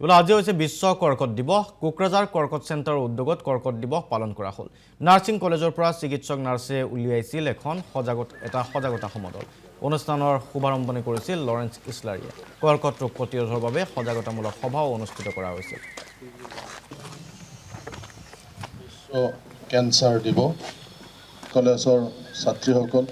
বোলে আজি হৈছে বিশ্ব কৰ্কট দিৱস। কোকৰাঝাৰ কৰ্কট চেণ্টাৰৰ উদ্যোগত কৰ্কট দিৱস পালন কৰা হ'ল। নাৰ্ছিং কলেজৰ পৰা চিকিৎসক নাৰ্ছে উলিয়াইছিল এখন সজাগতা সমদল। অনুষ্ঠানৰ শুভাৰম্ভণি কৰিছিল লৰেন্স ইছলাৰীয়ে। কৰ্কট ৰোগ প্ৰতিৰোধৰ বাবে সজাগতামূলক সভাও অনুষ্ঠিত কৰা হৈছিল। বিশ্ব কেঞ্চাৰ দিৱস কলেজৰ ছাত্ৰীসকল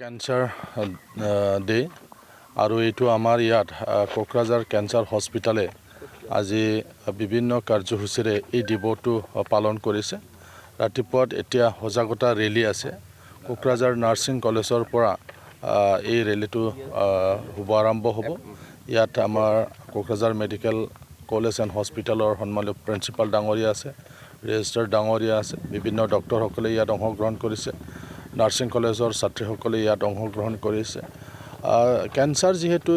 কেঞ্চাৰ ডে আৰু এইটো আমাৰ ইয়াত কোকৰাঝাৰ কেঞ্চাৰ হস্পিটালে আজি বিভিন্ন কাৰ্যসূচীৰে এই দিৱসটো পালন কৰিছে। ৰাতিপুৱাত এতিয়া সজাগতা ৰেলী আছে। কোকৰাঝাৰ নাৰ্ছিং কলেজৰ পৰা এই ৰেলীটো শুভাৰম্ভ হ'ব। ইয়াত আমাৰ কোকৰাঝাৰ মেডিকেল কলেজ এণ্ড হস্পিটালৰ সন্মানীয় প্ৰিন্সিপাল ডাঙৰীয়া আছে, ৰেজিষ্ট্ৰাৰ ডাঙৰীয়া আছে, বিভিন্ন ডক্টৰসকলে ইয়াত অংশগ্ৰহণ কৰিছে। নাৰ্ছিং কলেজৰ ছাত্ৰীসকলে ইয়াত অংশগ্ৰহণ কৰিছে। কেঞ্চাৰ যিহেতু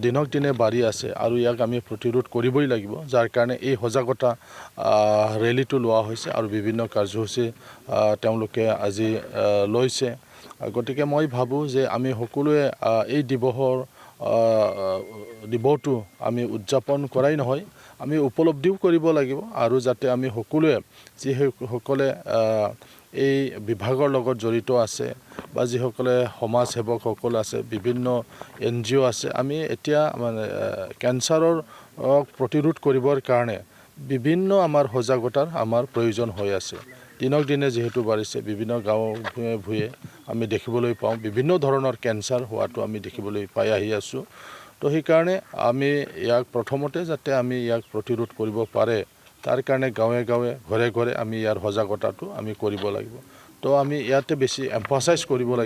দিনক দিনে বাঢ়ি আছে আৰু ইয়াক আমি প্ৰতিৰোধ কৰিবই লাগিব, যাৰ কাৰণে এই সজাগতা ৰেলীটো লোৱা হৈছে আৰু বিভিন্ন কাৰ্যসূচী তেওঁলোকে আজি লৈছে। গতিকে মই ভাবোঁ যে আমি সকলোৱে এই দিৱসটো আমি উদযাপন কৰাই নহয়, আমি উপলব্ধিও কৰিব লাগিব আৰু যাতে আমি সকলোৱে যিসকলে এই বিভাগৰ লগত জড়িত আছে বা যিসকলে সমাজসেৱকসকল আছে, বিভিন্ন NGO আছে, আমি এতিয়া মানে কেঞ্চাৰৰ প্ৰতিৰোধ কৰিবৰ কাৰণে বিভিন্ন আমাৰ সজাগতাৰ আমাৰ প্ৰয়োজন হৈ আছে। দিনক দিনে যিহেতু বাঢ়িছে, বিভিন্ন গাঁও ভূঞে আমি দেখিবলৈ পাওঁ বিভিন্ন ধৰণৰ কেঞ্চাৰ হোৱাটো আমি দেখিবলৈ পাই আহি আছোঁ। তো সেইকাৰণে আমি ইয়াক প্ৰথমতে যাতে আমি ইয়াক প্ৰতিৰোধ কৰিব পাৰে, তাৰ কাৰণে গাঁৱে গাঁৱে ঘৰে ঘৰে আমি ইয়াৰ সজাগতাটো আমি কৰিব লাগিব। তো আমি ইয়াতে বেছি এম্ফাচাইজ কৰিব লাগিব।